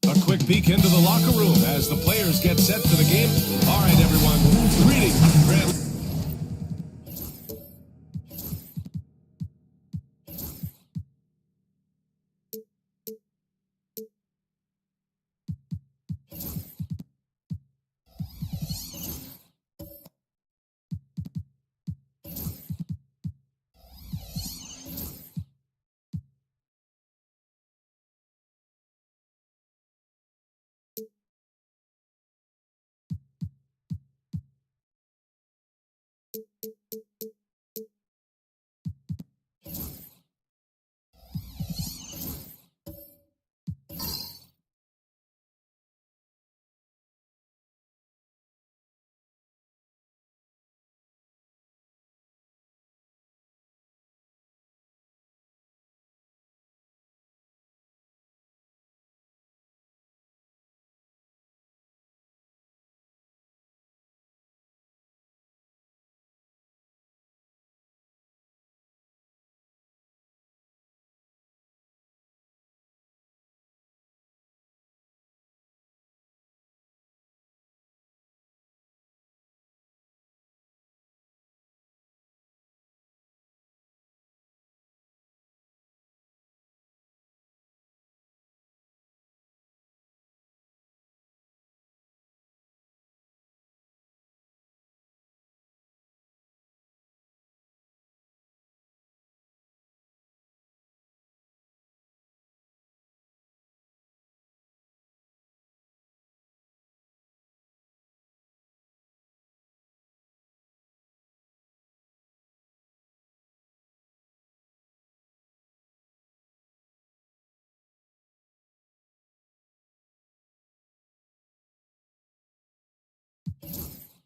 A quick peek into the locker room as the players get set for the game. All right, everyone. Greetings.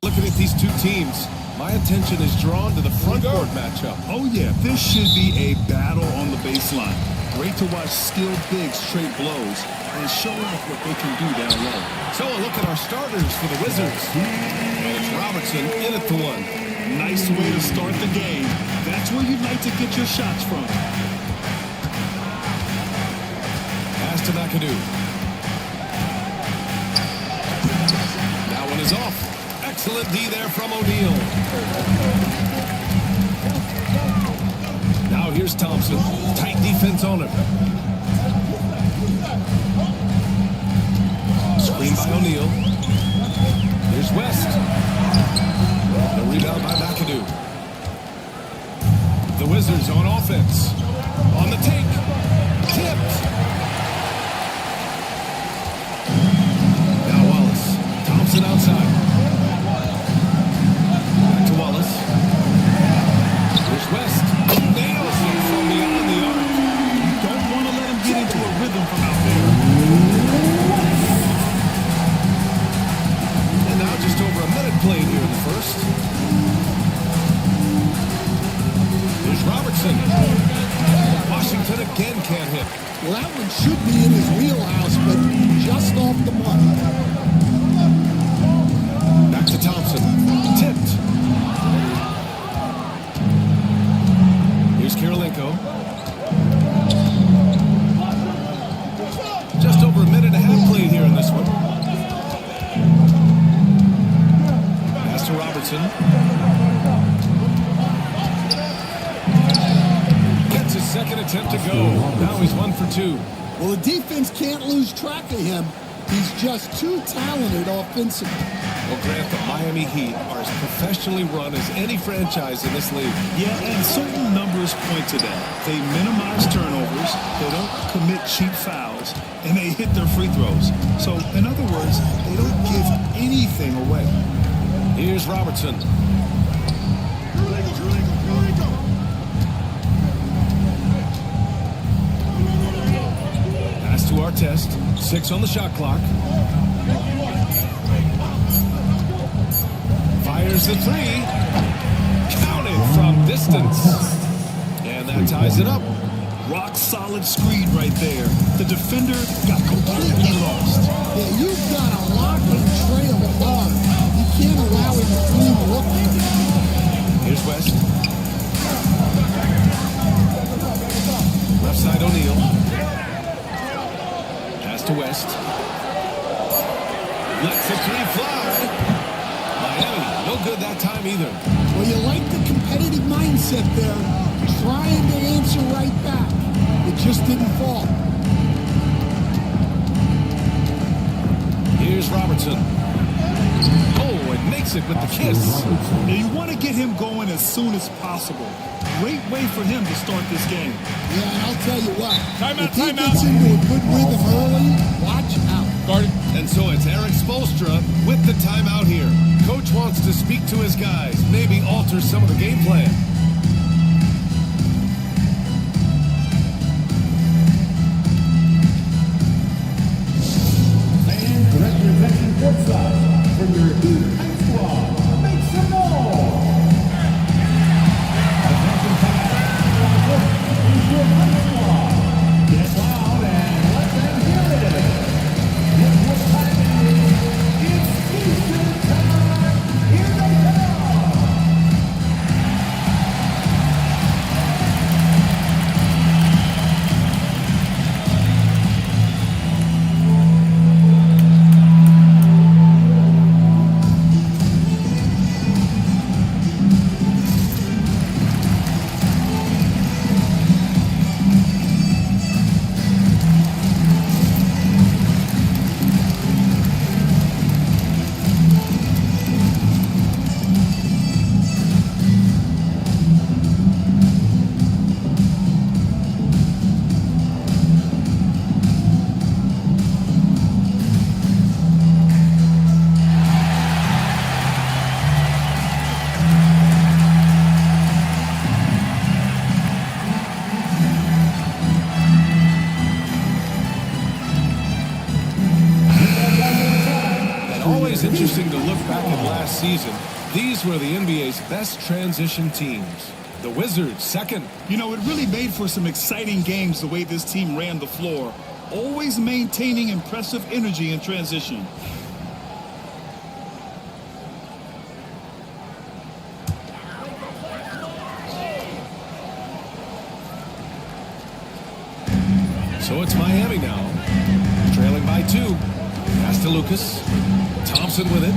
Looking at these two teams, my attention is drawn to the front court matchup. Oh yeah, this should be a battle on the baseline. Great to watch skilled bigs trade blows and show off what they can do down low. So a look at our starters for the Wizards. And it's Robertson in at the one. Nice way to start the game. That's where you'd like to get your shots from. Pass to McAdoo. That one is off. Excellent D there from O'Neal. Now here's Thompson. Tight defense on him. Screen by O'Neal. Here's West. The rebound by McAdoo. The Wizards on offense. On the take. Tipped. Now Wallace. Thompson outside. West nails him from beyond the arc. You don't want to let him get into a rhythm from out there. And now just over a minute played here in the first. Here's Robertson. Thompson. Washington again can't hit. Well, that one should be in his wheelhouse, but just off the mark. Back to Thompson. Tipped. Here's Kirilenko. Just over a minute and a half played here in this one. Pass to Robertson. Gets his second attempt to go. Now he's 1 for 2. Well, the defense can't lose track of him. He's just too talented offensively. Well, Grant, the Miami Heat are as professionally run as any franchise in this league. Yeah, and certain numbers point to that. They minimize turnovers, they don't commit cheap fouls, and they hit their free throws. So, in other words, they don't give anything away. Here's Robertson. Pass to Artest. 6 on the shot clock. Fires the 3. Counted from distance. And that ties it up. Rock solid screen right there. The defender got completely lost. Yeah, you've got to lock and trail hard. You can't allow him to clean look. Here's West. Left side O'Neal. Pass to West. Lets the 3 fly. Miami, no good that time either. Well, you like the competitive mindset there. Trying to answer right back. It just didn't fall. Here's Robertson. Oh, and makes it with the kiss. Now you want to get him going as soon as possible. Great way for him to start this game. Yeah, and I'll tell you what. Timeout, if he timeout. gets into a good rhythm early, watch out. Guarded. And so it's Eric Spoelstra with the timeout here. Coach wants to speak to his guys, maybe alter some of the game plan. Direct your attention courtside for your Heat High Squad. Make some noise! Attention fans, is your High Squad. Get loud and let them hear it. Guess what time it is? It's Eastern time. Here they come. Always interesting to look back at last season. These were the NBA's best transition teams. The Wizards, second. You know, it really made for some exciting games the way this team ran the floor, always maintaining impressive energy in transition. So it's Miami now, trailing by 2. Pass to Lucas. Thompson with it.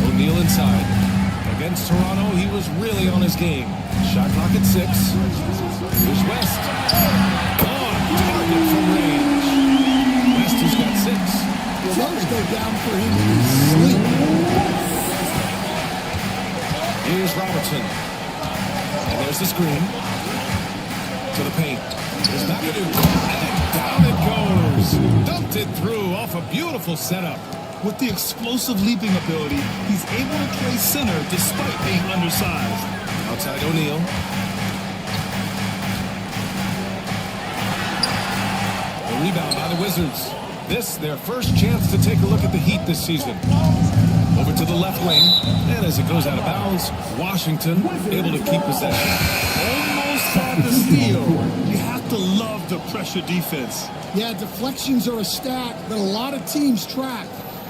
O'Neal inside. Against Toronto, he was really on his game. Shot clock at 6. Here's West. On target from range. West has got 6. Well, those go down for him in his sleep. Here's Robertson. And there's the screen. To the paint. There's McAdoo. And down it goes. Dumped it through off a beautiful setup. With the explosive leaping ability, he's able to play center despite being undersized. Outside O'Neal. The rebound by the Wizards. This, their first chance to take a look at the Heat this season. Over to the left wing. And as it goes out of bounds, Washington able to keep possession. Almost had the steal. You have to love the pressure defense. Yeah, deflections are a stat that a lot of teams track,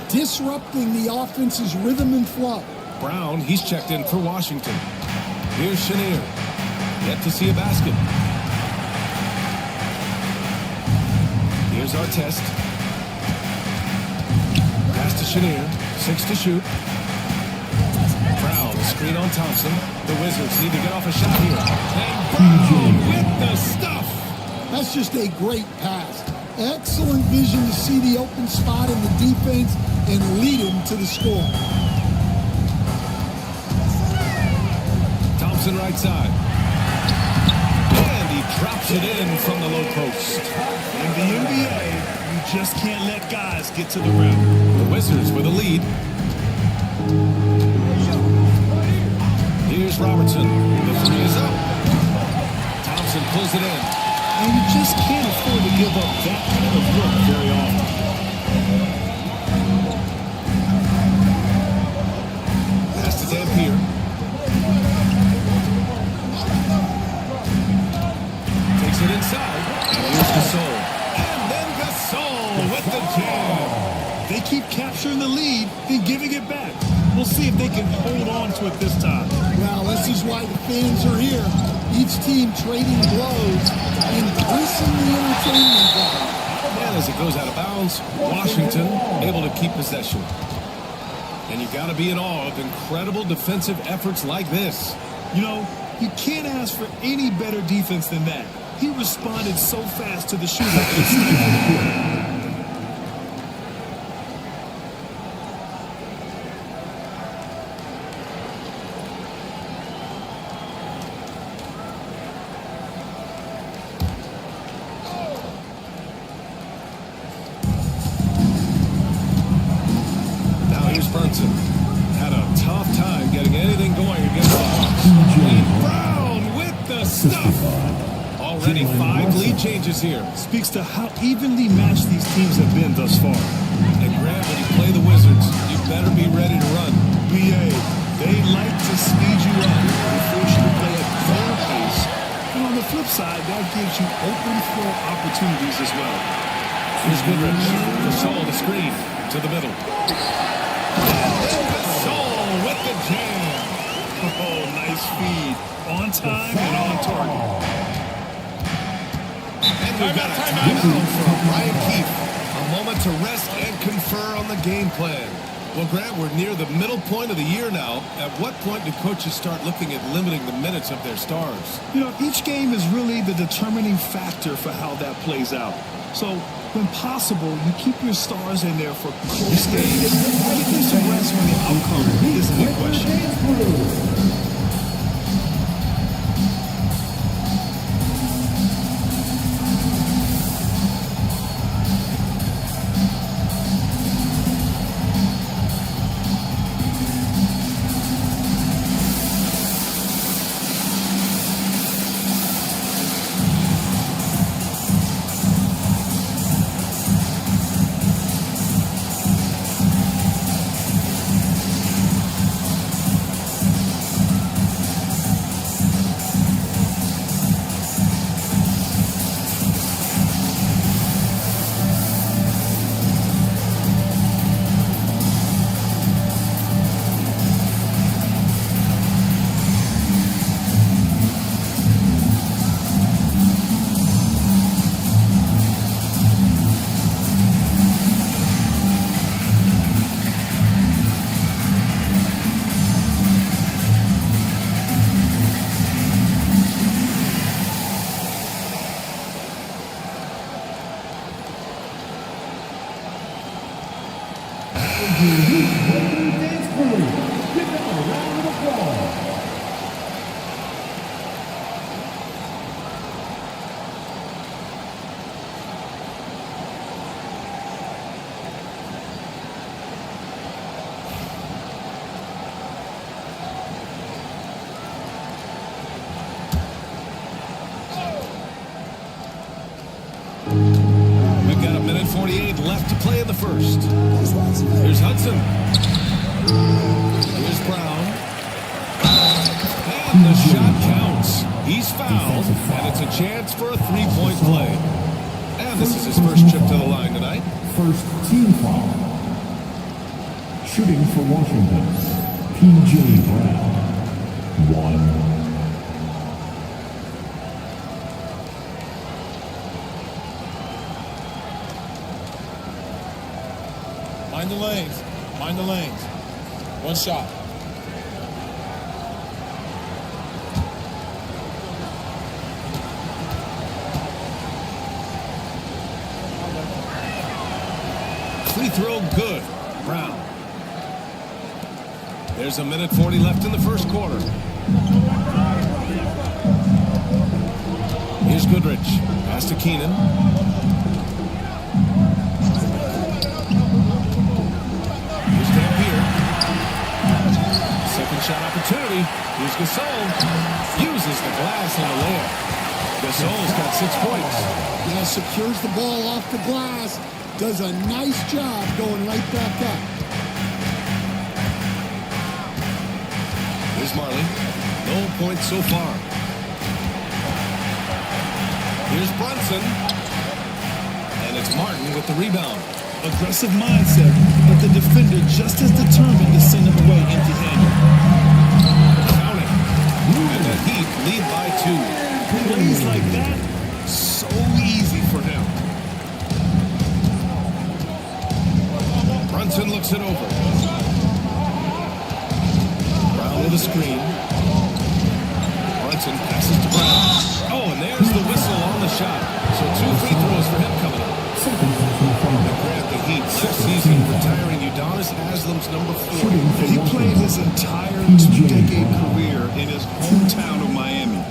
disrupting the offense's rhythm and flow. Brown, he's checked in for Washington. Here's Chenier. Yet to see a basket. Here's our test. Pass to Chenier. 6 to shoot. Brown, screen on Thompson. The Wizards need to get off a shot here. And Brown with the stuff. That's just a great pass. Excellent vision to see the open spot in the defense and lead him to the score. Thompson right side. And he drops it in from the low post. In the NBA, you just can't let guys get to the rim. The Wizards with a lead. Here's Robertson. The three is up. Thompson pulls it in. And you just can't afford to give up that kind of look very often. Pass to Dampier. Takes it inside. And here's Gasol. And then Gasol with the jam. They keep capturing the lead, then giving it back. We'll see if they can hold on to it this time. Well, this is why the fans are here. Each team trading blows, increasing the entertainment value. And as it goes out of bounds, Washington able to keep possession. And you got to be in awe of incredible defensive efforts like this. You know, you can't ask for any better defense than that. He responded so fast to the shooter. Had a tough time getting anything going against the Hawks. Brown with the stuff. Already 5 lead changes here. Speaks to how evenly matched these teams have been thus far. And Grant, when you play the Wizards, you better be ready to run. BA, they like to speed you up. They force you to play at their pace. And on the flip side, that gives you open floor opportunities as well. Here's Goodrich. Gasol the screen to the middle. Gasol with the jam. Oh, nice feed. On time and on target. And we've got a timeout from Ryan Keefe. A moment to rest and confer on the game plan. Well, Grant, we're near the middle point of the year now. At what point do coaches start looking at limiting the minutes of their stars? You know, each game is really the determining factor for how that plays out. So, when possible, you keep your stars in there for close games. Give them some rest when the outcome isn't in question. We've got a minute 48 left to play in the first. Here's Hudson. Here's Brown. And the shot counts. He's fouled, and it's a chance for a three-point play. And this is his first trip to the line tonight. First team foul. Shooting for Washington, P.J. Brown. 1. Mind the lanes. Mind the lanes. One shot. Free throw good. Brown. There's a minute 40 left in the first quarter. Here's Goodrich. Pass to Keenan. Here's Dampier. Second shot opportunity. Here's Gasol. Uses the glass on the layup. Gasol's got 6 points. Yeah, secures the ball off the glass. Does a nice job going right back up. Here's Marley. No points so far. Here's Brunson. And it's Martin with the rebound. Aggressive mindset, but the defender just as determined to send him away empty-handed. Counting. And the Heat lead by 2. Plays like that, so easy for him. Brunson looks it over. Brown with a screen. Brunson passes to Brown. Oh, and there's the whistle on the shot. So 2 free throws for him coming up. Grant the Heat last season retiring Udonis Haslam's number 4. He played his entire 2-decade career in his hometown of Miami.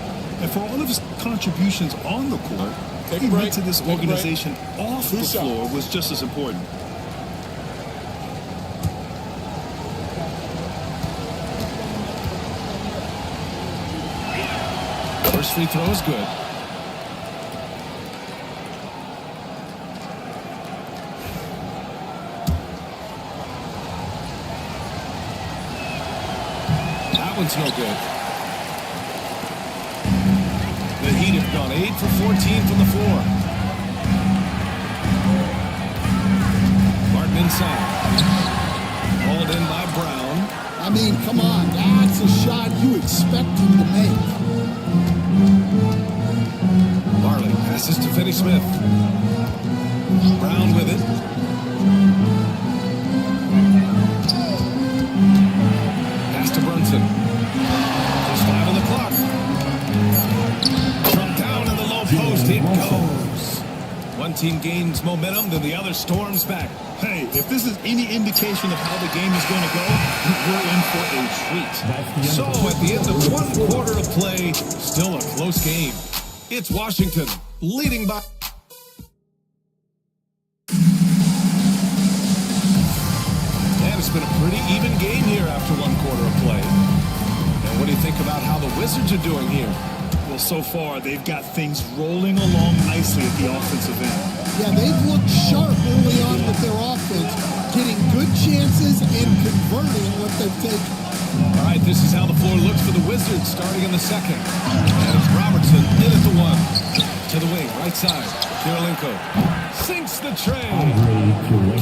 And for all of his contributions on the court, Take he a break. went to this Take a break. organization off the shot. floor was just as important. First free throw is good. That one's no good. The Heat have gone 8 for 14 from the floor. Martin inside. Hauled in by Brown. I mean, come on. That's a shot you expect him to make. Marley passes to Finney-Smith. Brown with it. Pass to Brunson. Just 5 on the clock. From down in the low post, it goes. One team gains momentum, then the other storms back. Hey, if this is any indication of how the game is going to go, we're in for a treat. So at the end of 1 quarter of play, still a close game. It's Washington leading by. And it's been a pretty even game here after 1 quarter of play. And what do you think about how the Wizards are doing here? Well, so far, they've got things rolling along nicely at the offensive end. Yeah, they've looked sharp early on with their offense, getting good chances and converting what they've taken. All right, this is how the floor looks for the Wizards starting in the second. And it's Robertson in at the 1. To the wing, right side. Kirilenko sinks the tray.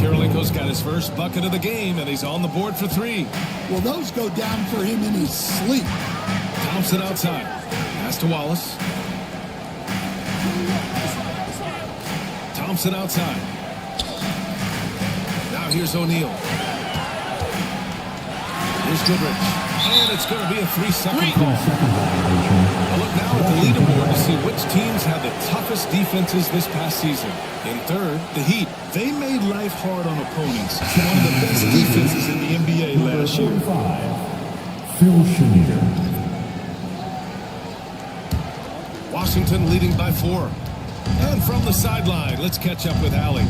Kirilenko's got his first bucket of the game, and he's on the board for 3. Well, those go down for him in his sleep. Thompson outside. Pass to Wallace. Thompson outside. Now here's O'Neal. Here's Goodrich. And it's going to be a 3-second call. I'll look now at the leaderboard to see which teams had the toughest defenses this past season. In third, the Heat. They made life hard on opponents. One of the best defenses in the NBA last year. 45, Phil Schneider. Washington leading by 4. And from the sideline, let's catch up with Allie.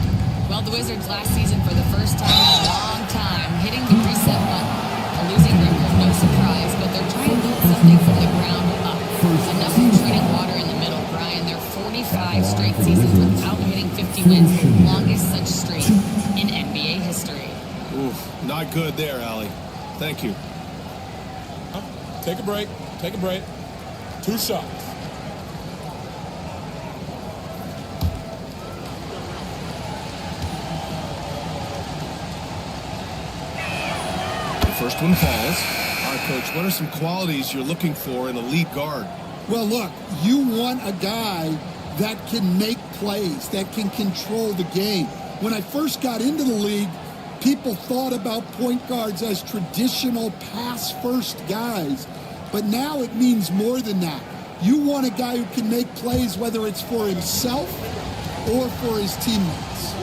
Well, the Wizards last season for the first time in a long time hitting the reset button. A losing record, no surprise, but they're trying to build something from the ground up. Enough of treating water in the middle, Brian. They're 45 straight seasons without hitting 50 wins, longest such streak in NBA history. Oof, not good there, Allie. Thank you. Take a break. Take a break. 2 shots. The first one falls. All right, Coach, what are some qualities you're looking for in a lead guard? Well, look, you want a guy that can make plays, that can control the game. When I first got into the league, people thought about point guards as traditional pass-first guys. But now it means more than that. You want a guy who can make plays, whether it's for himself or for his teammates.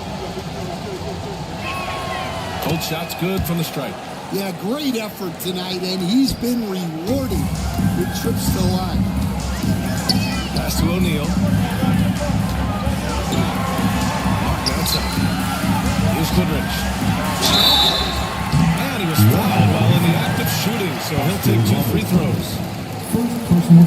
Cold shot's good from the stripe. Yeah, great effort tonight, and he's been rewarded with trips to the line. Pass to O'Neal. Marked outside. Here's Goodrich. And he was fouled while in the act of shooting, so he'll take 2 free throws.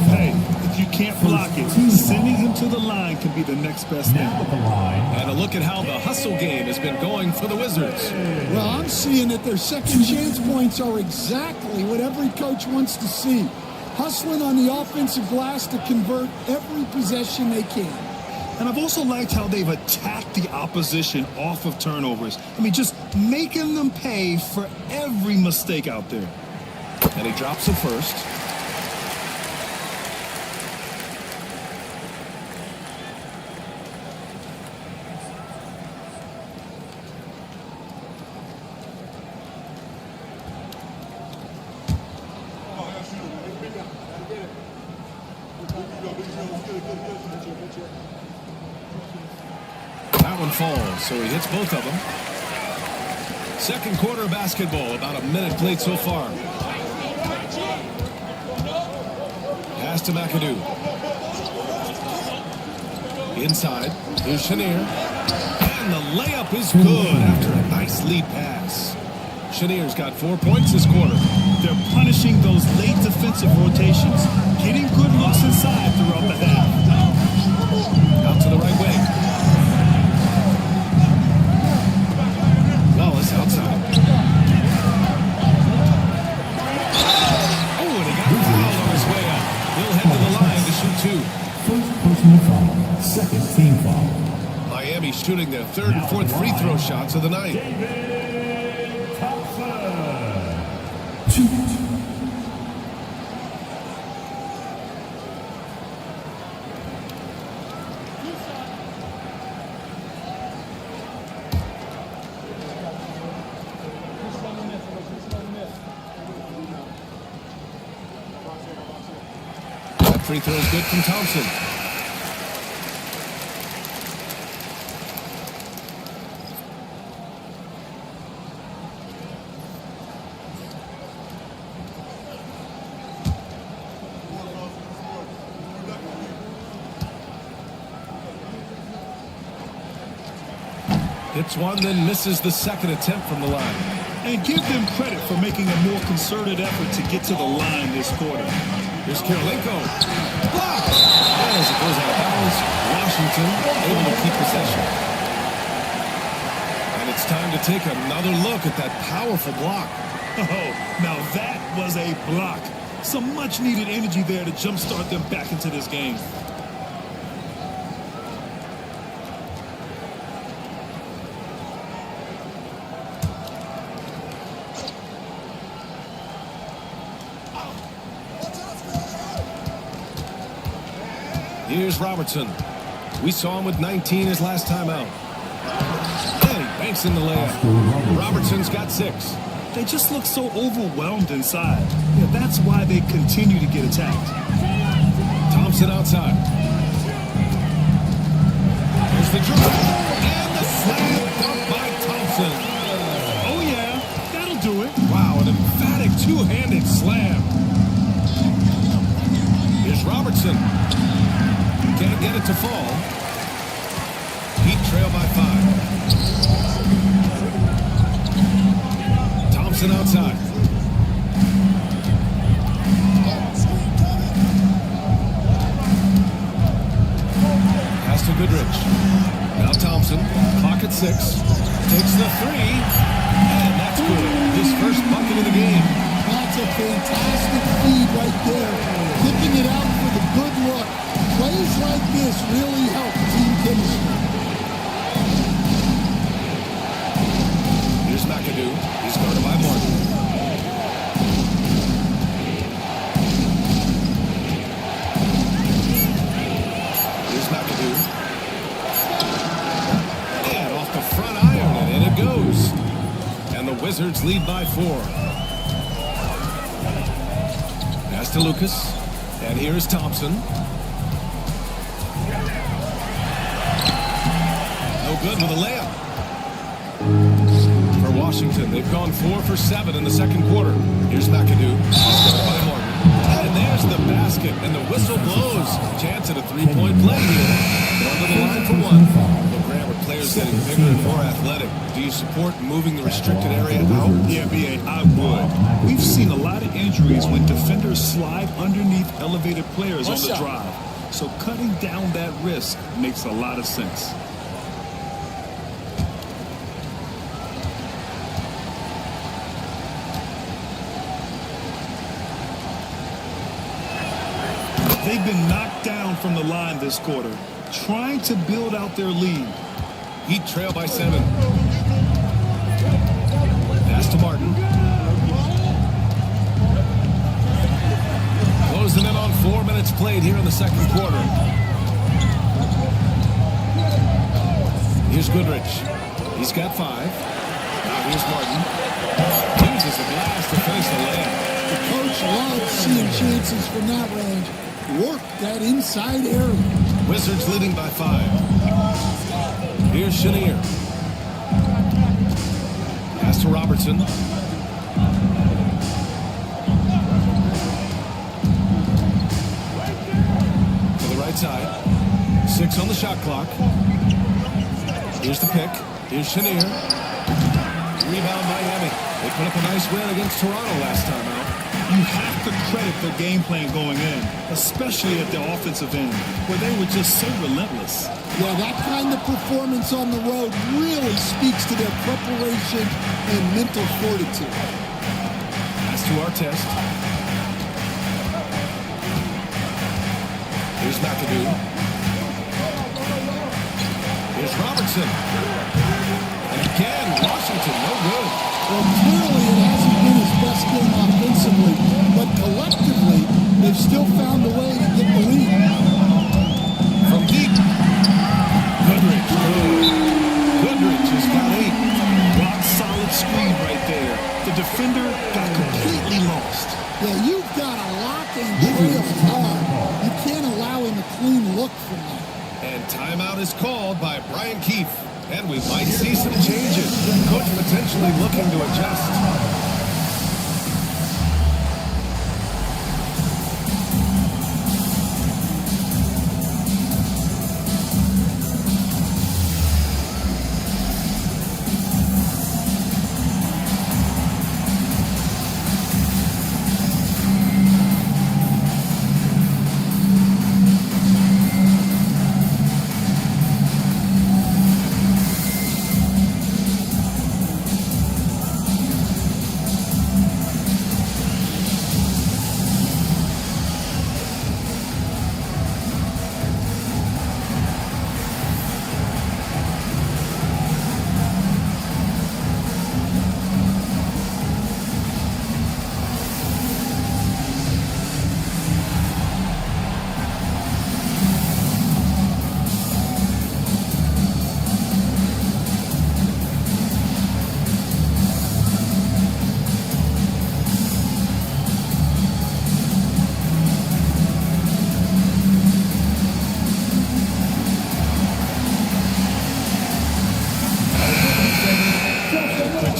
Hey, if you can't block it, sending him to the line can be the next best thing. Now at the line. And a look at how the hustle game has been going for the Wizards. Well, I'm seeing that their second chance points are exactly what every coach wants to see. Hustling on the offensive glass to convert every possession they can. And I've also liked how they've attacked the opposition off of turnovers. I mean, just making them pay for every mistake out there. And he drops it first. That one falls, so he hits both of them. Second quarter basketball, about a minute played so far. Pass to McAdoo. Inside, here's Chenier. And the layup is good after a nice lead pass. Chenier's got 4 points this quarter. They're punishing those late defensive rotations, getting good looks inside throughout the half. Out to the right wing. Wallace outside. Oh, and he got fouled on his way up. He'll head to the line to shoot 2. First personal foul. Second team foul. Miami shooting their 3rd and 4th free throw shots of the night. David Thompson. 2. That free throw is good from Thompson. Hits one, then misses the second attempt from the line. And give them credit for making a more concerted effort to get to the line this quarter. Here's Kirilenko. Blocked! And as it goes out of bounds, Washington able to keep possession. And it's time to take another look at that powerful block. Oh, now that was a block. Some much-needed energy there to jumpstart them back into this game. Here's Robertson. We saw him with 19 his last time out. And he banks in the layup. Robertson's got 6. They just look so overwhelmed inside. Yeah, that's why they continue to get attacked. Thompson outside. There's the dribble. And the slam dunk by Thompson. Oh, yeah, that'll do it. Wow, an emphatic two-handed slam. Here's Robertson. Can't get it to fall. Heat trail by 5. Thompson outside. Pass to Goodrich. Now Thompson. Clock at 6. Takes the 3. And that's good. His first bucket of the game. Fantastic feed right there. Kicking it out for the good look. Plays like this really help team chemistry. Here's McAdoo. He's guarded by Martin. Here's McAdoo. And off the front iron, and in it goes. And the Wizards lead by 4. Pass to Lucas. And here's Thompson. No good with a layup. For Washington, they've gone 4 for 7 in the second quarter. Here's McAdoo. He's guarded by Martin. And there's the basket, and the whistle blows. Chance at a three-point play here. Going to the line for 1. Well, Graham, with players getting bigger and more athletic, do you support moving the restricted area out? Yeah, B.A., I would. We've seen a lot of injuries when defenders slide underneath elevated players on the drive. So cutting down that risk makes a lot of sense. They've been knocked down from the line this quarter, trying to build out their lead. Heat trail by 7. Pass to Martin. Closing in on 4 minutes played here in the second quarter. Here's Goodrich. He's got 5. Now here's Martin. Uses the glass to finish the layup. The coach loves seeing chances from that range. Work that inside area. Wizards leading by 5. Here's Chenier. Pass to Robertson. To the right side. 6 on the shot clock. Here's the pick. Here's Chenier. Rebound Miami. They put up a nice win against Toronto last time out. You have to credit their game plan going in, especially at the offensive end, where they were just so relentless. Yeah, that kind of performance on the road really speaks to their preparation and mental fortitude. Pass to Artest. Here's McAdoo. Here's Robertson. And again, Washington, no good. Well, clearly it hasn't been his best game offensively, but collectively, they've still found a way to get the lead. From deep. Goodrich. Goodrich has got 8. Rock solid screen right there. The defender got completely lost. Yeah, you've got to lock and trail hard. You can't allow him a clean look from that. And timeout is called by Brian Keefe. And we might see some changes. Coach potentially looking to adjust.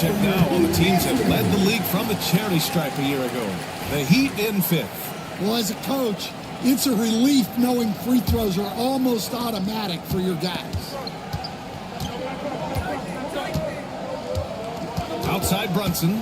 Check now on the teams that led the league from the charity stripe a year ago. The Heat in 5th. Well, as a coach, it's a relief knowing free throws are almost automatic for your guys. Outside Brunson.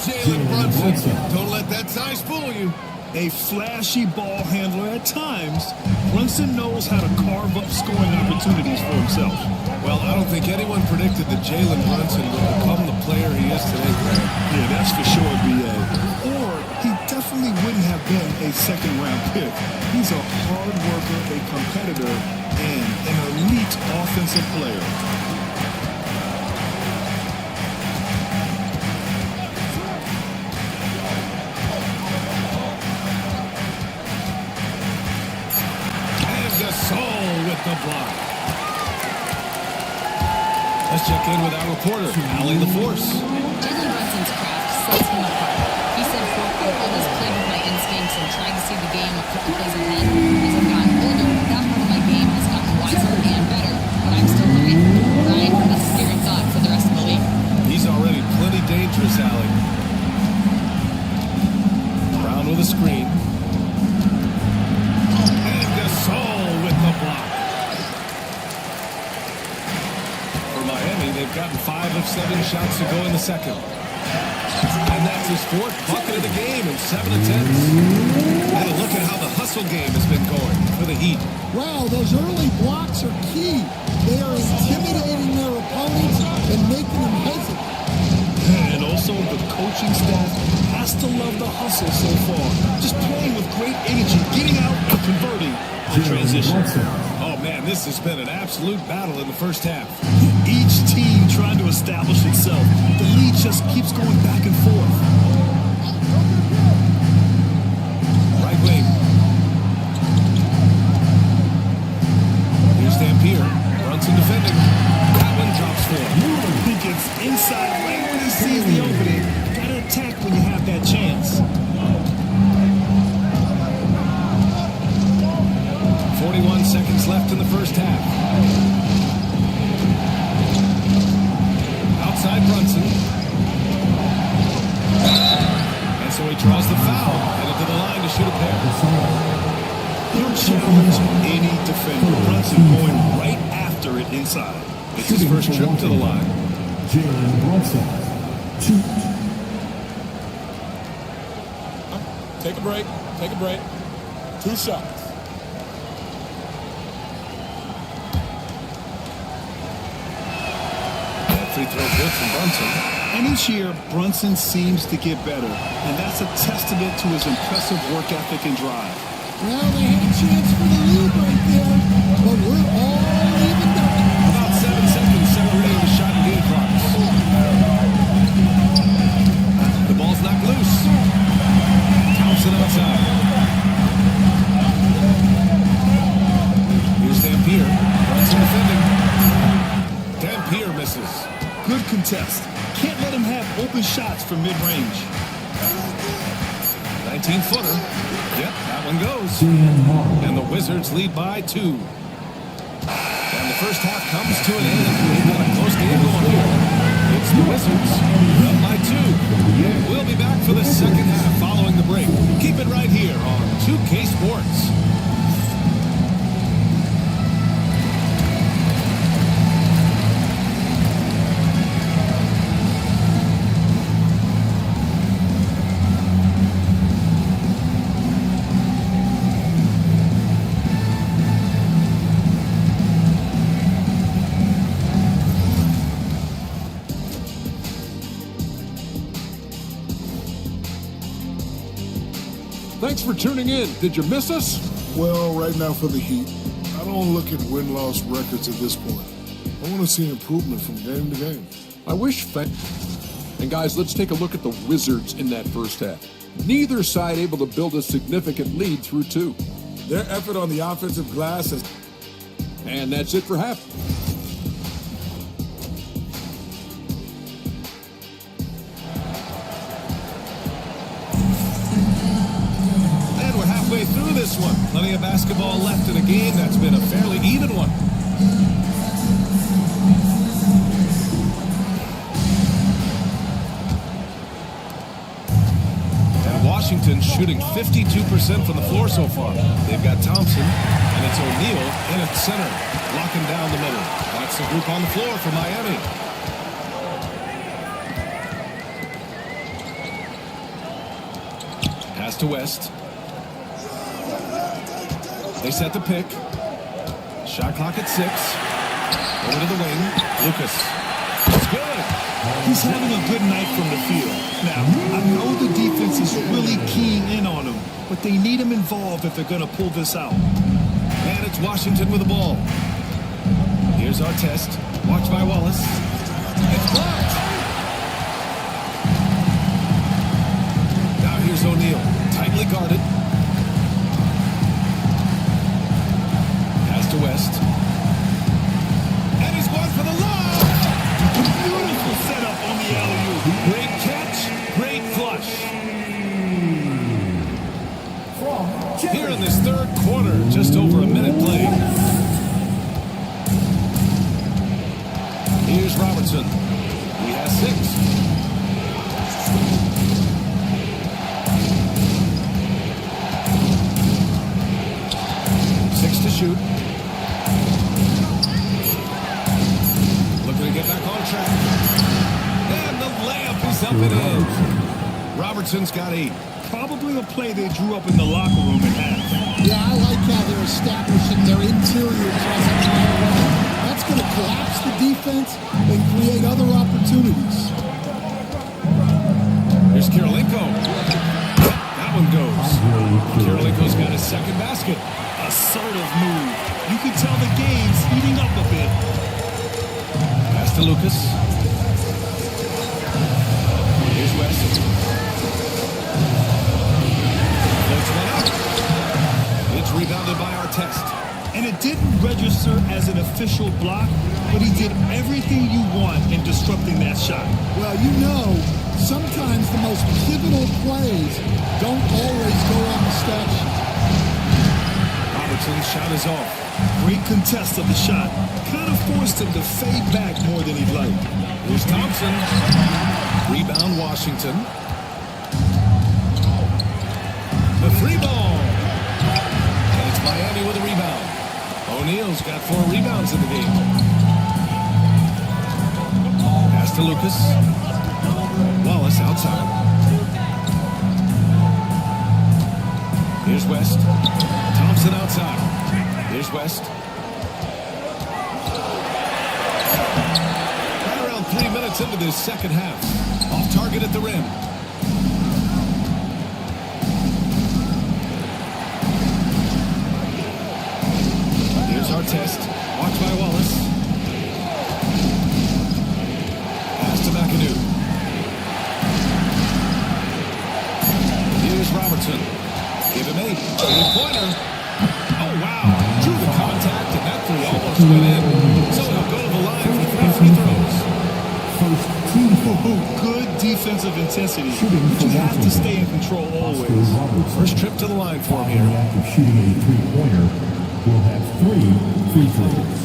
Jalen Brunson Brunson. Don't let that size fool you. A flashy ball handler at times, Brunson knows how to carve up scoring opportunities for himself. Well, I don't think anyone predicted that Jalen Brunson would become the player he is today, Greg. Yeah, that's for sure, B.A. Or he definitely wouldn't have been a second-round pick. He's a hard worker, a competitor, and an elite offensive player. Gasol with the block. Let's check in with our reporter, Allie LaForce. Jalen Brunson's craft sets him apart. He said, quote, I've always played with my instincts and tried to see the game a couple plays ahead. As I've gotten older, that part of my game has gotten wiser and better, but I'm still learning. Ryan, that's a scary thought for the rest of the league. He's already plenty dangerous, Allie. Brown with a screen. And Gasol with the block. For Miami, they've gotten 5 of 7 shots to go in the second. And that's his 4th bucket of the game in 7 attempts. And a look at how the hustle game has been going for the Heat. Wow, those early blocks are key. They are intimidating their opponents and making them hesitate. And also, the coaching staff has to love the hustle so far. Just playing with great energy, getting out and converting on transition. Oh, man, this has been an absolute battle in the first half. Each team trying to establish itself. The lead just keeps going back and forth. Right wing. Here's Dampier. Brunson defending. That one drops for him. He gets inside right when he sees the opening. Gotta attack when you have that chance. 41 seconds left in the first half. Outside Brunson. And so he draws the foul. Headed to the line to shoot a pair. He'll challenge any defender. Brunson going right after it inside. It's his first trip to the line. Jalen Brunson. Shoot. Take a break. Take a break. 2 shots. That free throw good from Brunson. And each year, Brunson seems to get better. And that's a testament to his impressive work ethic and drive. Well, they had a chance for the lead right there, but we're all evened up. About 7 seconds separating the shot and game clocks. The ball's knocked loose. Thompson outside. Here's Dampier. Brunson defending. Dampier misses. Good contest. Can't let him have open shots from mid-range. 19-footer. Yep, that one goes. And the Wizards lead by 2. And the first half comes to an end. We've got a close game going here. It's the Wizards up by 2. We'll be back for the second half following the break. Keep it right here on 2K Sports. Thanks for tuning in. Did you miss us? Well, right now for the Heat, I don't look at win-loss records at this point. I want to see improvement from game to game. I wish. And guys, let's take a look at the Wizards in that first half. Neither side able to build a significant lead through 2. Their effort on the offensive glass has... And that's it for half. And we're halfway through this one. Plenty of basketball left in a game that's been a fairly even one. Washington shooting 52% from the floor so far. They've got Thompson, and it's O'Neal in at center, locking down the middle. That's the group on the floor for Miami. Pass to West. They set the pick. Shot clock at 6. Over to the wing. Lucas. It's good. He's having a good night from the field. Now, I know the defense is really keying in on him, but they need him involved if they're going to pull this out. And it's Washington with the ball. Here's our test. Watch by Wallace. It's blocked. Now here's O'Neal. Tightly guarded. Pass to West. And he's going for the lob. Beautiful setup on the alley-oop. Great catch, great flush. Here in this third quarter, just over a minute played. Here's Robertson. He has 6. To shoot. Looking to get back on track. And the layup is up and in. Robertson's got 8. Probably a play they drew up in the locker room at half. Yeah, I like how they're establishing their interior presence right away. That's going to collapse the defense and create other opportunities. Here's Kirilenko. That one goes. Kirilenko's got his second basket. Assertive move. You can tell the game's heating up a bit. Pass to Lucas. Here's West. Floats one up. It's rebounded by our test. And it didn't register as an official block, but he did everything you want in disrupting that shot. Well, you know, sometimes the most pivotal plays don't always go on the stat sheet. Robertson's shot is off. Great contest of the shot. Kind of forced him to fade back more than he'd like. Here's Thompson. Rebound Washington. The 3 ball. And it's Miami with a rebound. O'Neal's got 4 rebounds in the game. Pass to Lucas. Wallace outside. Here's West. Thompson outside. Here's West. Right around 3 minutes into this second half. Off target at the rim. Here's our test. Watch by Wallace. Pass to McAdoo. Here's Robertson. Give him 8. Three-pointer. Oh, wow. Drew the contact, and that 3 almost went in. So he'll go to the line for 3 free throws. Good defensive intensity. But you have to stay in control always. First trip to the line for him here. After shooting a three-pointer, will have 3 free throws.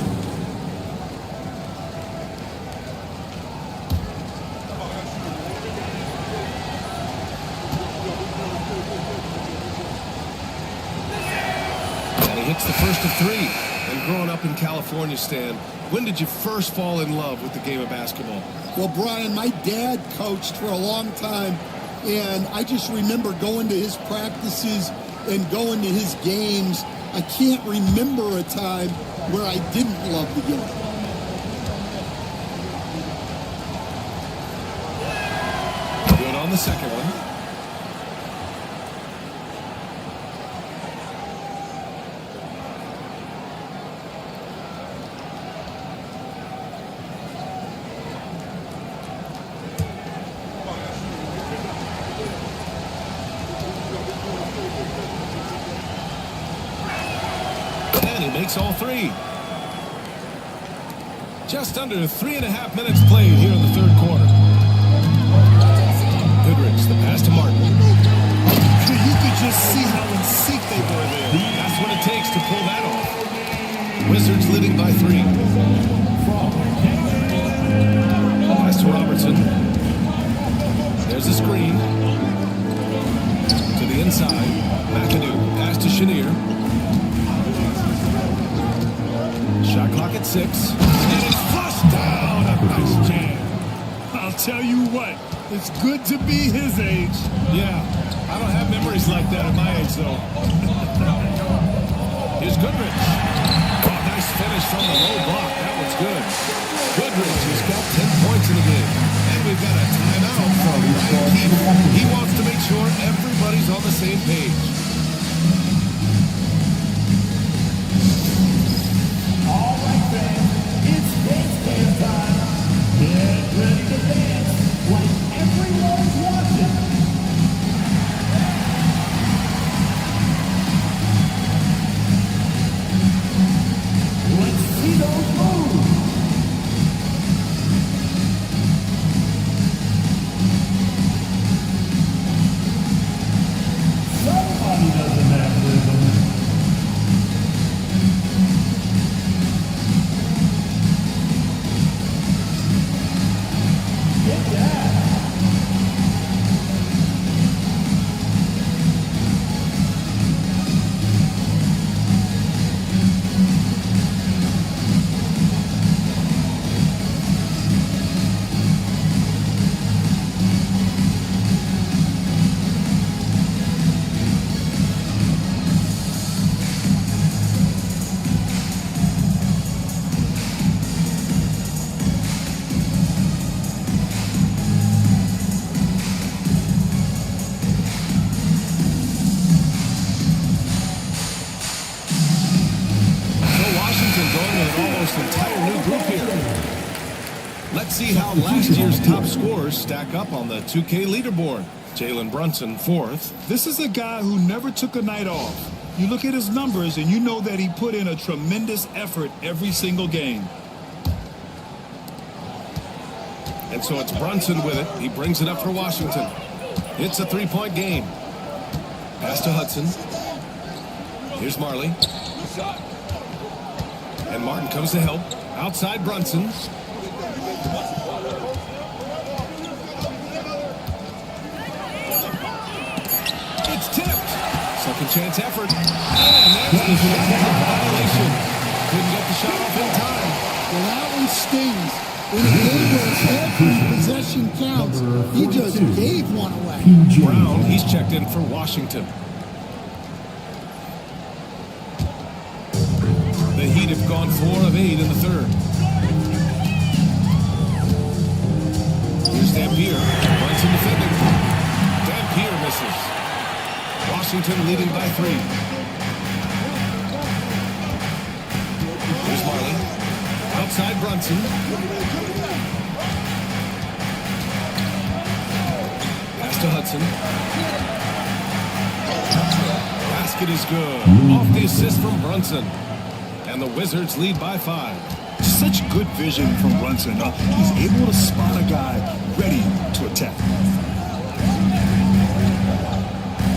Hits the first of 3. And growing up in California, Stan, when did you first fall in love with the game of basketball? Well, Brian, my dad coached for a long time, and I just remember going to his practices and going to his games. I can't remember a time where I didn't love the game. Good on the second one. Makes all 3. Just under 3.5 minutes played here in the third quarter. Goodrich, the pass to Martin. You could just see how in sync they were there. That's what it takes to pull that off. Wizards leading by 3. Pass to Robertson. There's a screen. To the inside. McAdoo. Pass to Chenier. Shot clock at 6. And it's flushed down. A nice jam. I'll tell you what, it's good to be his age. Yeah, I I don't have memories like that at my age, though. Here's Goodrich. Oh, nice finish from the low block. That was good. Goodrich has got 10 points in the game. And we've got a timeout from Ryan Keefe. He wants to make sure everybody's on the same page. All right, fans, it's dance band time. Get ready to dance like everyone's watching. Let's see those moves. Somebody doesn't have rhythm. Get that. Entire new group here. Let's see how last year's top scorers stack up on the 2K leaderboard. Jalen Brunson, 4th. This is a guy who never took a night off. You look at his numbers and you know that he put in a tremendous effort every single game. And so it's Brunson with it. He brings it up for Washington. It's a three-point game. Pass to Hudson. Here's Marley. And Martin comes to help. Outside Brunson. It's tipped. Second chance effort. And that's the shot violation. Couldn't get the shot off in time. Well, that one stings. In a game where every possession counts, he just gave one away. Brown, he's checked in for Washington. The Heat have gone 4 of 8 in the third. Here's Dampier. Brunson defending. Dampier misses. Washington leading by 3. Here's Marley. Outside Brunson. Pass to Hudson. Basket is good. Off the assist from Brunson. And the Wizards lead by 5. Such good vision from Brunson. He's able to spot a guy ready to attack.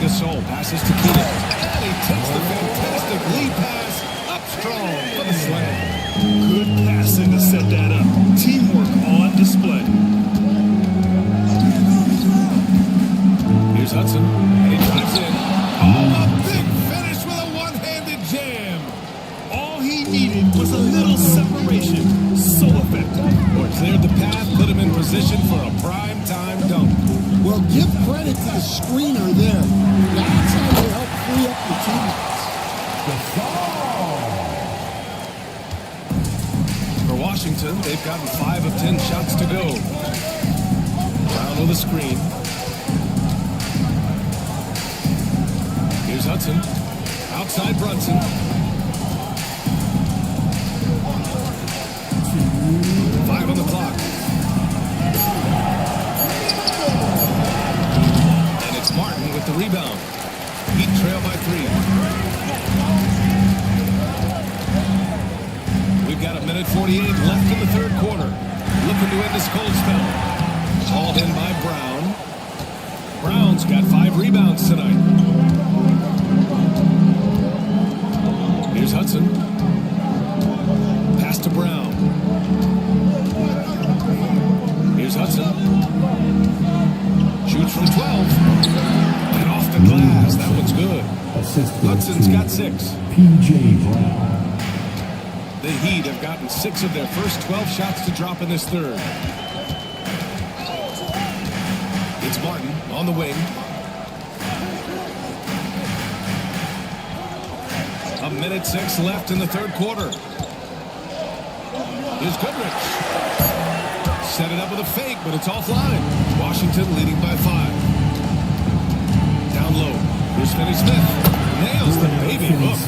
Gasol passes to Keenan. And he takes the fantastic lead pass up strong for the slam. Good passing to set that up. Teamwork on display. Here's Hudson. And he drives in. Oh, a big finish with a one-handed jam. All he needed was a little separation. So effective. Or cleared the path, put him in position for a prime-time dunk. Well, give credit to the screener there. That's how they help free up the teammates. For Washington, they've gotten 5 of 10 shots to go. Brown with a screen. Here's Hudson. Outside Brunson. 5 on the clock. And it's Martin with the rebound. Heat trail by 3. We've got a minute 48 left in the third quarter. Looking to end this cold spell. Called in by Brown. Brown's got 5 rebounds tonight. Here's Hudson. Pass to Brown. Here's Hudson. Shoots from 12. And off the glass. That one's good. Hudson's got 6. P.J. Brown. The Heat have gotten 6 of their first 12 shots to drop in this third. It's Martin on the wing. minute 6 left in the third quarter. Here's Goodrich. Set it up with a fake, but it's offline. Washington leading by 5. Down low. Here's Finney-Smith. Nails the baby hook.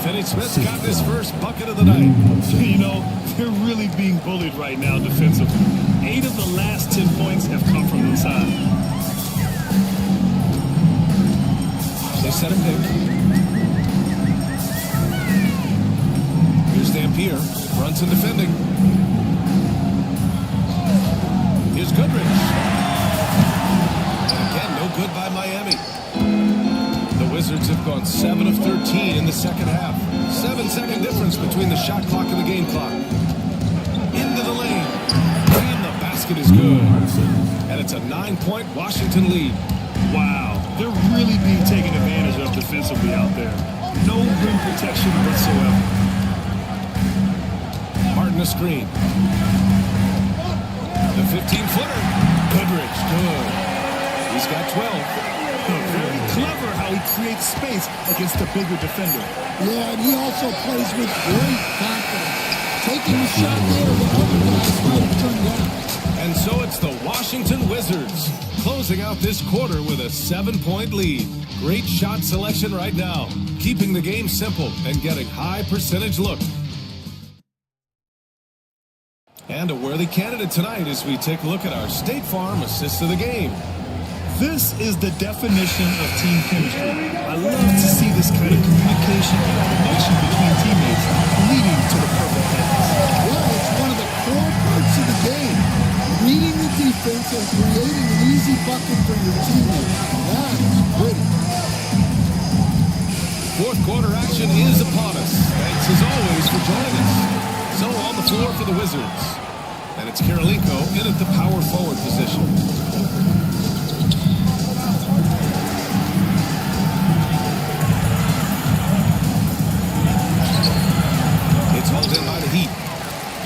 Finney-Smith's got his first bucket of the night. You know, they're really being bullied right now defensively. 8 of the last 10 points have come from inside. They set a pick. Here's Dampier. Brunson defending. Here's Goodrich. And again, no good by Miami. The Wizards have gone 7 of 13 in the second half. 7-second difference between the shot clock and the game clock. Into the lane. And the basket is good. And it's a 9-point Washington lead. Wow, they're really being taken advantage of defensively out there. No rim protection whatsoever. Harden a screen. The 15-footer. Goodrich, good. He's got 12. Very clever how he creates space against the bigger defender. Yeah, and he also plays with great confidence. Taking the shot there, the other guys might have turned down. And so it's the Washington Wizards closing out this quarter with a 7-point lead. Great shot selection right now, keeping the game simple and getting high percentage looks. And a worthy candidate tonight as we take a look at our State Farm assist of the game. This is the definition of team chemistry. I love to see this kind of communication and coordination between teammates leading to the perfect pass. Well, it's one of the core parts of the game. Reading the defense and creating an easy bucket for your teammates. That is pretty. Fourth quarter action is upon us. Thanks as always for joining us. So on the floor for the Wizards. And it's Kirilenko in at the power forward position. It's hauled in by the Heat.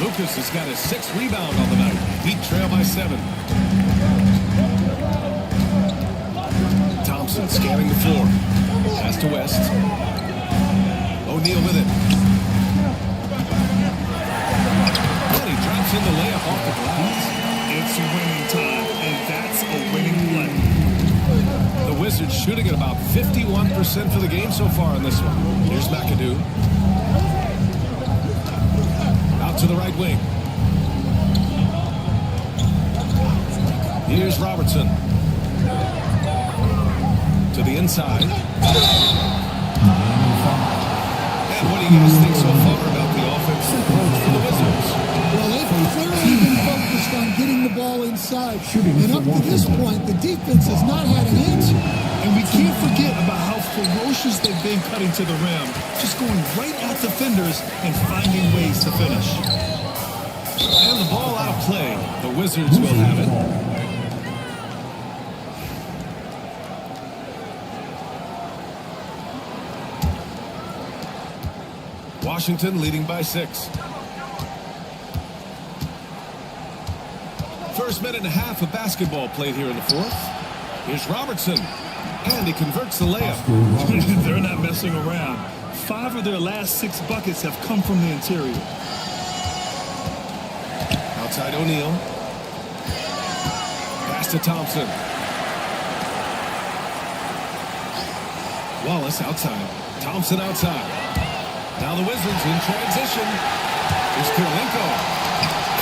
Lucas has got his 6th rebound on the night. Heat trail by 7. Thompson scanning the floor. Pass to West. O'Neal with it. And he drops in the layup off the glass. It's winning time, and that's a winning play. The Wizards shooting at about 51% for the game so far in this one. Here's McAdoo. Out to the right wing. Here's Robertson. To the inside. And what do you guys think so far about the offensive approach for the Wizards? Well, they've clearly been focused on getting the ball inside. And up to this point, the defense has not had an answer. And we can't forget about how ferocious they've been cutting to the rim, just going right at defenders and finding ways to finish. And the ball out of play. The Wizards will have it. Washington leading by 6. First minute and a half of basketball played here in the fourth. Here's Robertson. And he converts the layup. They're not messing around. 5 of their last 6 buckets have come from the interior. Outside O'Neal. Pass to Thompson. Wallace outside. Thompson outside. Now the Wizards in transition. Here's Kirilenko.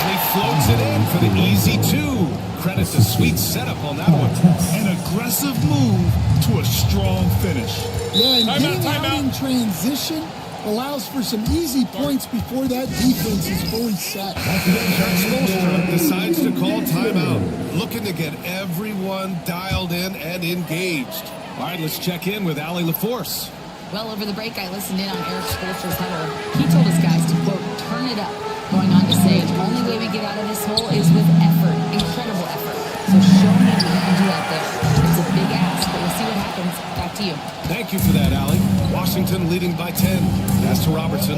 And he floats it in for the easy 2. Credit the sweet setup on that one. An aggressive move to a strong finish. Yeah, and getting out in transition allows for some easy points before that defense is fully set. Kurt Spoelstra decides to call timeout, looking to get everyone dialed in and engaged. All right, let's check in with Allie LaForce. Well, over the break, I listened in on Eric Spoelstra's huddle. He told his guys to, quote, turn it up, going on to say, the only way we get out of this hole is with effort, incredible effort. So show me what you can do out there. It's a big ask, but we'll see what happens. Back to you. Thank you for that, Allie. Washington leading by 10. Pass to Robertson.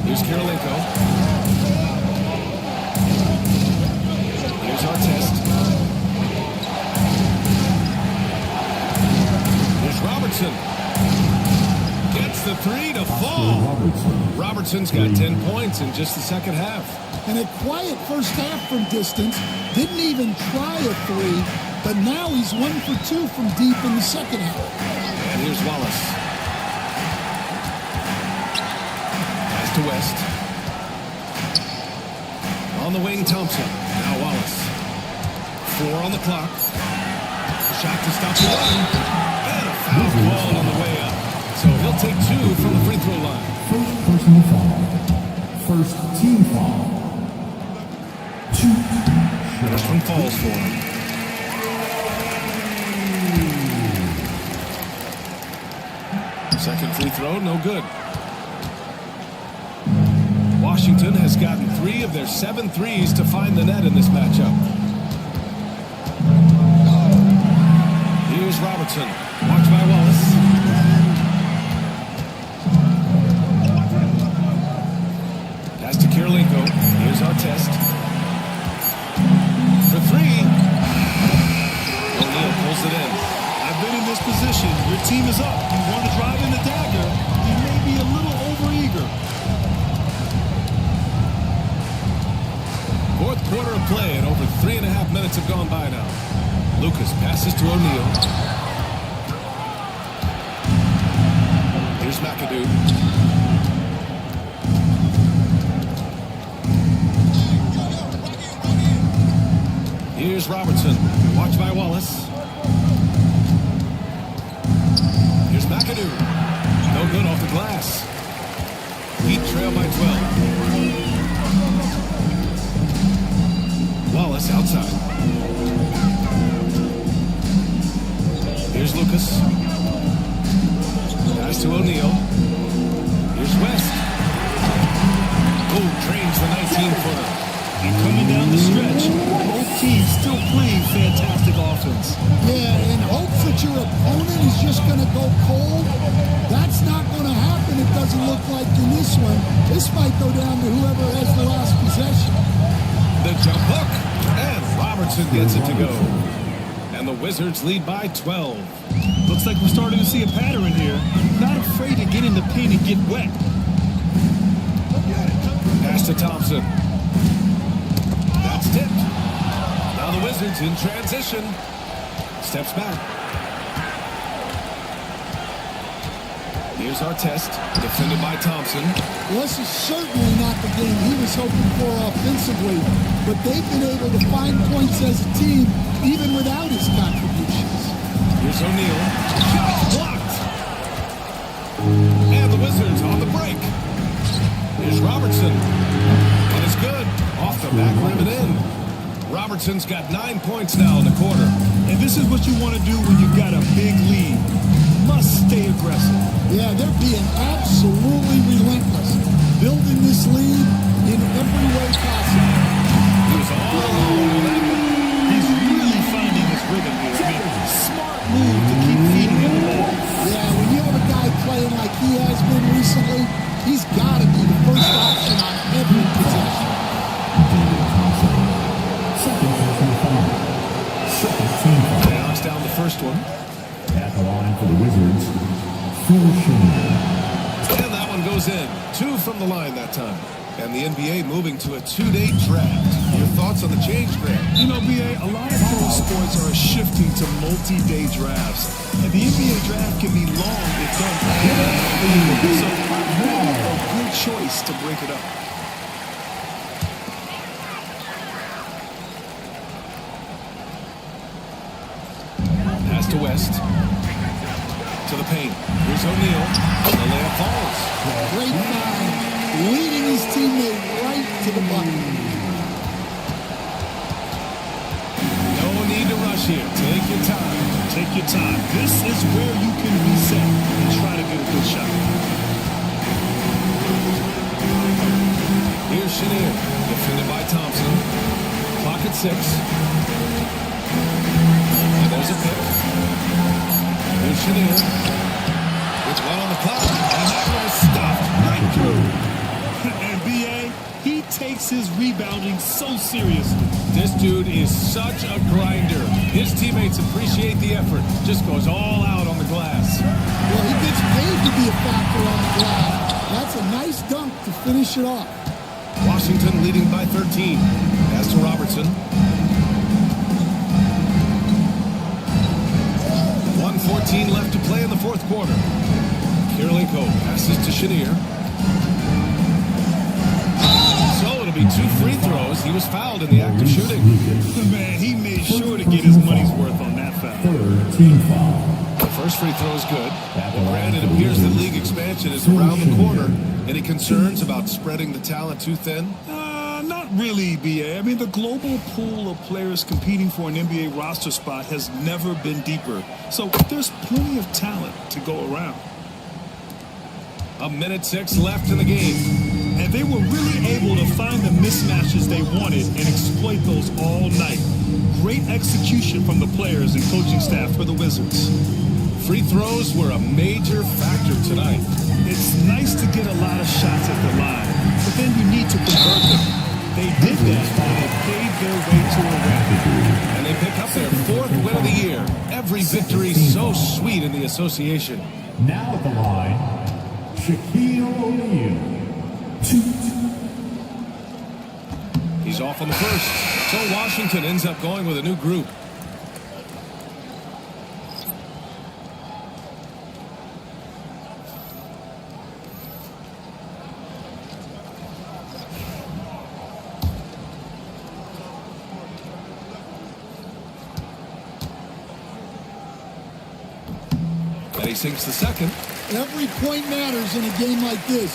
Here's Kirilenko. Here's Artest. Here's Robertson. Gets Hits the three to fall. Robertson's got 10 points in just the second half. And a quiet first half from distance. Didn't even try a three, but now he's 1 for 2 from deep in the second half. And here's Wallace. Pass to West. On the wing, Thompson. Now Wallace. 4 on the clock. Shot to stop the run. And a foul ball on the way up. So he'll take 2 from the free throw line. First personal foul. First team foul. 2. First one falls for him. Second free throw, no good. Washington has gotten 3 of their 7 threes to find the net in this matchup. Here's Robertson. Watch by Wallace. Pass to Kirilenko. Here's our test. For 3. O'Neal pulls it in. I've been in this position. Your team is up. You want to drive in the dagger. You may be a little overeager. Fourth quarter of play, and over 3.5 minutes have gone by now. Lucas passes to O'Neal. Here's McAdoo. Here's Robertson. Watch by Wallace. Here's McAdoo. No good off the glass. Heat trail by 12. Wallace outside. Here's Lucas. Pass to O'Neal. Here's West. Oh, trains the 19-footer. And coming down the stretch, both teams still playing fantastic offense. Yeah, and hopes that your opponent is just going to go cold. That's not going to happen, it doesn't look like in this one. This might go down to whoever has the last possession. The jump hook. And Robertson gets it to go. And the Wizards lead by 12. Looks like we're starting to see a pattern here. Not afraid to get in the paint and get wet. Pass to Thompson. That's tipped. Now the Wizards in transition. Steps back. Here's our test. Defended by Thompson. Well, this is certainly not the game he was hoping for offensively, but they've been able to find points as a team even without his contributions. Here's O'Neal. Shot blocked. And the Wizards on the break. Here's Robertson. One is good. Off the back rim and in. Robertson's got 9 points now in the quarter. And this is what you want to do when you've got a big lead. Must stay aggressive. Yeah, they're being absolutely relentless, building this lead in every way possible. He was all alone with that one. He's really finding his rhythm here. I mean, smart move to keep feeding him the ball. Yeah, when you have a guy playing like he has been recently, he's got to be the first option on every possession. He knocks down the first one. At the line for the Wizards, Phil Schindler. And that one goes in. 2 from the line that time. And the NBA moving to a 2-day draft. Your thoughts on the change, Greg? You know, BA, a lot of pro sports are shifting to multi-day drafts. And the NBA draft can be long if done right. So, a good choice to break it up. Pass to West. To the paint. Here's O'Neal. The layup falls. Great find, leading his teammate right to the bucket. No need to rush here. Take your time. Take your time. This is where you can reset and try to get a good shot. Here's Chenier. Defended by Thompson. Clock at 6. And there's a pick. Here's Chenier. It's 1 on the clock. And that was stopped right through. And BA, he takes his rebounding so seriously. This dude is such a grinder. His teammates appreciate the effort. Just goes all out on the glass. Well, he gets paid to be a factor on the glass. That's a nice dunk to finish it off. Washington leading by 13. Pass to Robertson. 1:14 left to play in the fourth quarter. Kirilenko passes to Chenier. So it'll be 2 free throws. He was fouled in the act of shooting. Man, he made sure to get his money's worth on that foul. Third team foul. The first free throw is good. And it appears that league expansion is around the corner. Any concerns about spreading the talent too thin? Not really, BA. I mean, the global pool of players competing for an NBA roster spot has never been deeper. So there's plenty of talent to go around. 1:06 left in the game. And they were really able to find the mismatches they wanted and exploit those all night. Great execution from the players and coaching staff for the Wizards. Free throws were a major factor tonight. It's nice to get a lot of shots at the line, but then you need to convert them. They did that, and they paid their way to a win. And they pick up their 4th win of the year. Every victory so sweet in the association. Now at the line, Shaquille O'Neal. He's off on the first. So Washington ends up going with a new group. And he sinks the second. Every point matters in a game like this.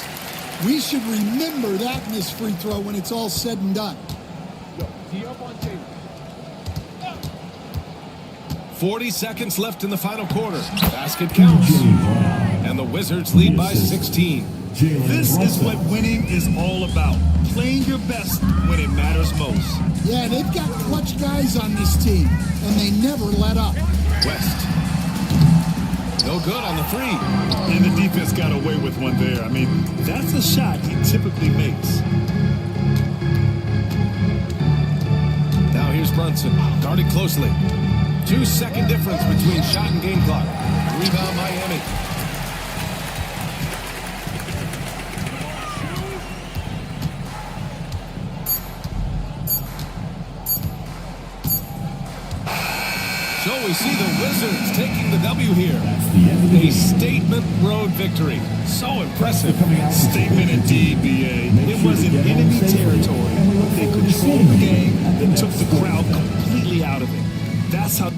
We should remember that missed free throw when it's all said and done. 40 seconds left in the final quarter. Basket counts. And the Wizards lead by 16. This is what winning is all about. Playing your best when it matters most. Yeah, they've got clutch guys on this team, and they never let up. West. No good on the three. And the defense got away with one there. I mean, that's a shot he typically makes. Now here's Brunson, guarded closely. 2-second difference between shot and game clock. Rebound Miami. So we see the Wizards taking the W here. A statement road victory. So impressive. Statement indeed, BA. It was in enemy territory. They controlled the game and took the crowd completely out of it. That's how...